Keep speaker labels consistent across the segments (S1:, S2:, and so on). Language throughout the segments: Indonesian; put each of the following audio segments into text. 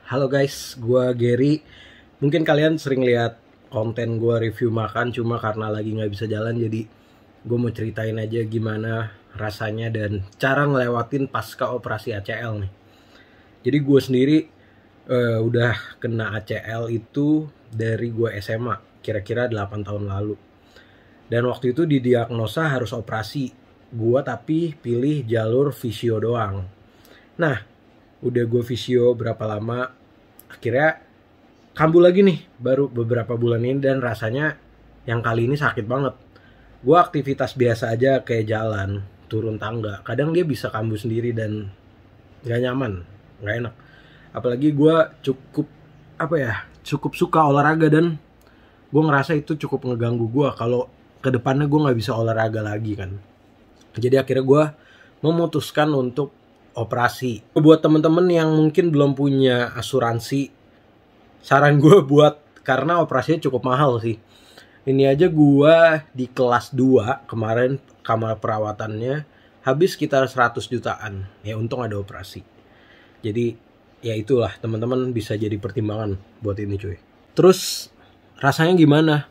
S1: Halo guys, gua Gary. Mungkin kalian sering lihat konten gua review makan, cuma karena lagi nggak bisa jalan, jadi gue mau ceritain aja gimana rasanya dan cara ngelewatin pasca operasi ACL nih. Jadi gue sendiri udah kena ACL itu dari gue SMA, kira-kira 8 tahun lalu. Dan waktu itu didiagnosa harus operasi. Gue tapi pilih jalur visio doang. Nah, udah gue visio berapa lama, akhirnya kambuh lagi nih baru beberapa bulan ini, dan rasanya yang kali ini sakit banget. Gue aktivitas biasa aja kayak jalan, turun tangga, kadang dia bisa kambuh sendiri dan gak nyaman, gak enak. Apalagi gue cukup cukup suka olahraga, dan gue ngerasa itu cukup ngeganggu gue kalau kedepannya gue nggak bisa olahraga lagi kan. Jadi akhirnya gue memutuskan untuk operasi. Buat temen-temen yang mungkin belum punya asuransi, saran gue buat, karena operasinya cukup mahal sih. Ini aja gue di kelas 2 kemarin kamar perawatannya habis sekitar 100 jutaan. Ya untung ada operasi. Jadi ya itulah, teman-teman bisa jadi pertimbangan buat ini cuy. Terus rasanya gimana?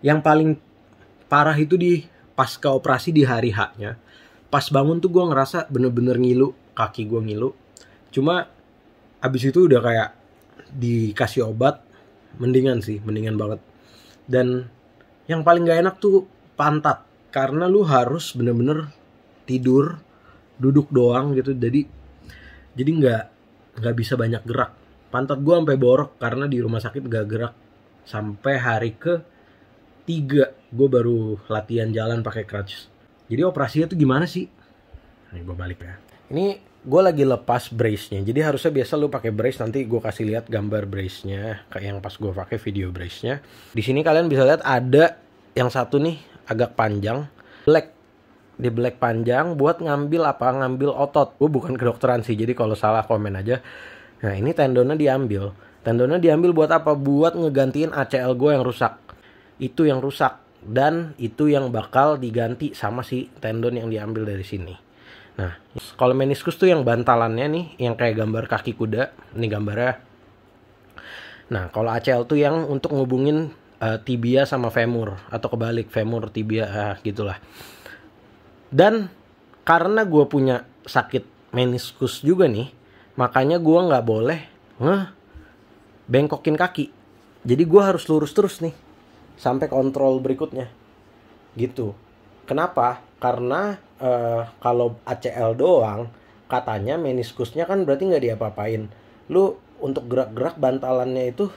S1: Yang paling parah itu di pasca operasi di hari H-nya. Pas bangun tuh gue ngerasa bener-bener ngilu, kaki gue ngilu. Cuma abis itu udah kayak dikasih obat, mendingan banget. Dan yang paling gak enak tuh pantat, karena lu harus bener-bener tidur, duduk doang gitu. Jadi nggak bisa banyak gerak. Pantat gue sampai borok karena di rumah sakit gak gerak sampai hari ke-3 gue baru latihan jalan pakai crutch. Jadi operasinya tuh gimana sih? Nih gue balik ya. Ini gue lagi lepas brace-nya. Jadi harusnya biasa lu pakai brace, nanti gue kasih lihat gambar brace-nya kayak yang pas gue pakai video brace-nya. Di sini kalian bisa lihat ada yang satu nih agak panjang, black. Di black panjang buat ngambil otot. Gue bukan kedokteran sih, jadi kalau salah komen aja. Nah, ini tendonnya diambil. Tendonnya diambil buat apa? Buat ngegantiin ACL gue yang rusak. Itu yang rusak, dan itu yang bakal diganti sama si tendon yang diambil dari sini. Nah, kalau meniskus tuh yang bantalannya nih, yang kayak gambar kaki kuda. Ini gambarnya. Nah, kalau ACL tuh yang untuk ngubungin tibia sama femur, atau kebalik, femur tibia, gitulah. Dan karena gue punya sakit meniskus juga nih, makanya gue nggak boleh bengkokin kaki. Jadi gue harus lurus terus nih sampai kontrol berikutnya gitu. Kenapa? Karena kalau ACL doang, katanya meniskusnya kan berarti nggak diapa-apain. Lu untuk gerak-gerak bantalannya itu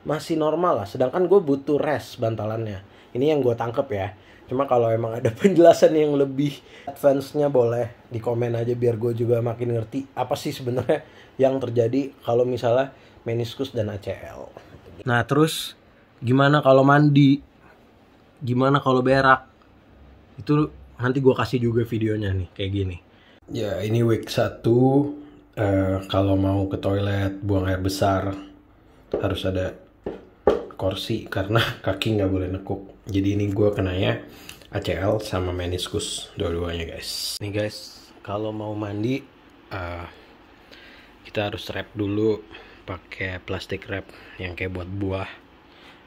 S1: masih normal lah, sedangkan gue butuh rest bantalannya. Ini yang gue tangkep ya. Cuma kalau emang ada penjelasan yang lebih advance-nya, boleh di komen aja biar gue juga makin ngerti apa sih sebenarnya yang terjadi kalau misalnya meniskus dan ACL. Nah, terus gimana kalau mandi? Gimana kalau berak? Itu nanti gue kasih juga videonya nih kayak gini. Ya, ini week 1. Kalau mau ke toilet, buang air besar, harus ada kursi karena kaki nggak boleh nekuk. Jadi ini gue kenanya ACL sama meniskus dua-duanya guys. Nih guys, kalau mau mandi kita harus wrap dulu pakai plastik wrap yang kayak buat buah,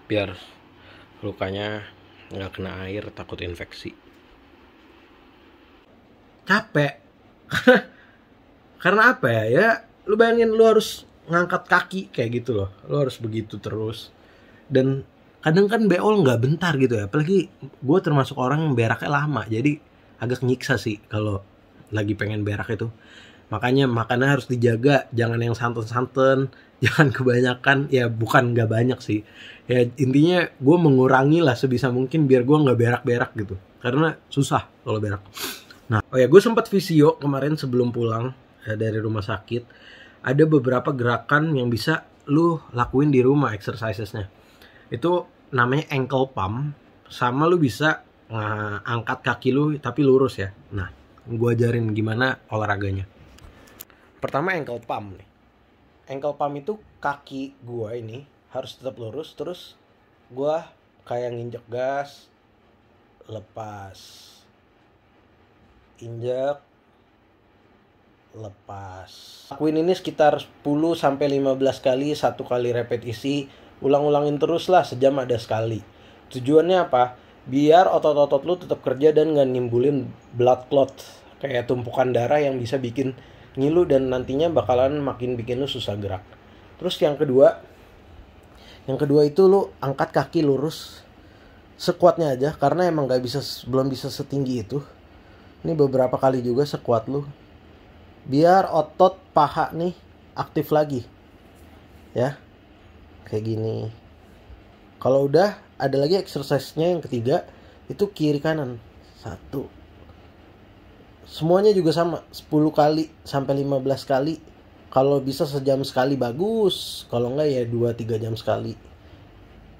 S1: biar lukanya nggak kena air, takut infeksi. Capek karena apa ya? Ya lu bayangin, lu harus ngangkat kaki kayak gitu loh, lu harus begitu terus. Dan kadang kan beol nggak bentar gitu ya, apalagi gue termasuk orang yang beraknya lama, jadi agak nyiksa sih kalau lagi pengen berak itu. Makanya makannya harus dijaga, jangan yang santan-santan, jangan kebanyakan. Ya bukan nggak banyak sih, ya intinya gue mengurangi lah sebisa mungkin biar gue nggak berak-berak gitu, karena susah kalau berak. Nah, oh ya, gue sempat visio kemarin sebelum pulang dari rumah sakit. Ada beberapa gerakan yang bisa lu lakuin di rumah, exercisesnya. Itu namanya ankle pump, sama lu bisa angkat kaki lu tapi lurus ya. Nah, gue ajarin gimana olahraganya. Pertama ankle pump nih. Ankle pump itu kaki gue ini harus tetap lurus, terus gue kayak nginjek gas, lepas, injek, lepas. Lakuin ini sekitar 10-15 kali, 1 kali repetisi. Ulang-ulangin terus lah, sejam ada sekali. Tujuannya apa? Biar otot-otot lu tetap kerja dan gak nimbulin blood clot, kayak tumpukan darah yang bisa bikin ngilu dan nantinya bakalan makin bikin lu susah gerak. Terus yang kedua itu lu angkat kaki lurus sekuatnya aja, karena emang belum bisa setinggi itu. Ini beberapa kali juga sekuat lu, biar otot paha nih aktif lagi ya, kayak gini. Kalau udah, ada lagi exercise-nya yang ketiga, itu kiri kanan 1. Semuanya juga sama, 10 kali sampai 15 kali. Kalau bisa sejam sekali bagus, kalau enggak ya 2-3 jam sekali.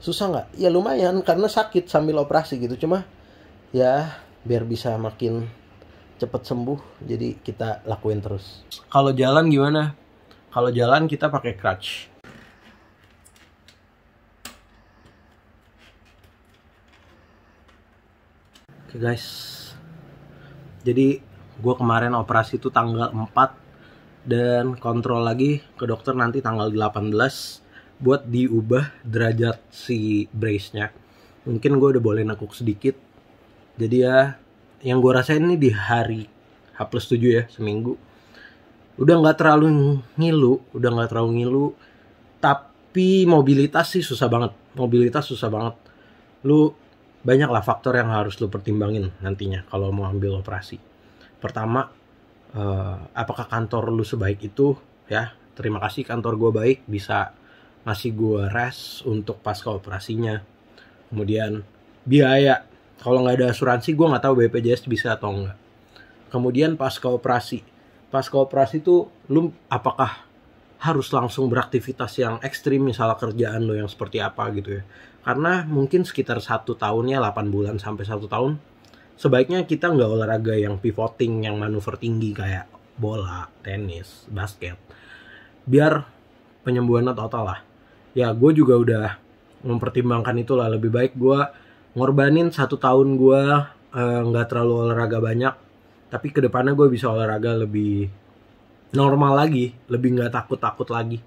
S1: Susah nggak? Ya lumayan, karena sakit sambil operasi gitu. Cuma ya biar bisa makin cepet sembuh, jadi kita lakuin terus. Kalau jalan gimana? Kalau jalan kita pakai crutch. Oke guys, jadi gue kemarin operasi itu tanggal 4 dan kontrol lagi ke dokter nanti tanggal 18 buat diubah derajat si brace-nya. Mungkin gue udah boleh nekuk sedikit. Jadi ya, yang gue rasain ini di hari H+7 ya, seminggu. Udah nggak terlalu ngilu, tapi mobilitas sih susah banget. Lu banyak lah faktor yang harus lu pertimbangin nantinya kalau mau ambil operasi. Pertama, apakah kantor lu sebaik itu ya? Terima kasih kantor gue baik, bisa ngasih gue rest untuk pasca operasinya. Kemudian biaya, kalau nggak ada asuransi gue nggak tahu BPJS bisa atau enggak. Kemudian pasca operasi tuh lu apakah harus langsung beraktivitas yang ekstrim, misalnya kerjaan lo yang seperti apa gitu ya. Karena mungkin sekitar 1 tahunnya 8 bulan sampai 1 tahun, sebaiknya kita nggak olahraga yang pivoting, yang manuver tinggi kayak bola, tenis, basket. Biar penyembuhannya total lah. Ya gue juga udah mempertimbangkan itulah, lebih baik gue ngorbanin 1 tahun gue nggak terlalu olahraga banyak, tapi kedepannya gue bisa olahraga lebih normal lagi, lebih nggak takut lagi.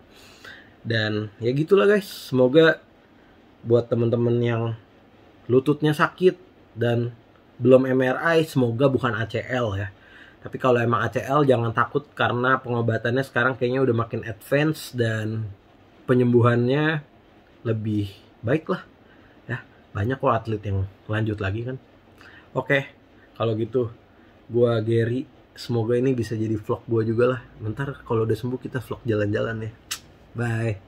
S1: Dan ya gitulah guys, semoga buat temen-temen yang lututnya sakit dan belum MRI, semoga bukan ACL ya. Tapi kalau emang ACL jangan takut, karena pengobatannya sekarang kayaknya udah makin advance dan penyembuhannya lebih baik lah ya. Banyak kok atlet yang lanjut lagi kan. Oke, kalau gitu gua Gary, semoga ini bisa jadi vlog gua juga lah. Bentar kalau udah sembuh kita vlog jalan-jalan ya. Bye.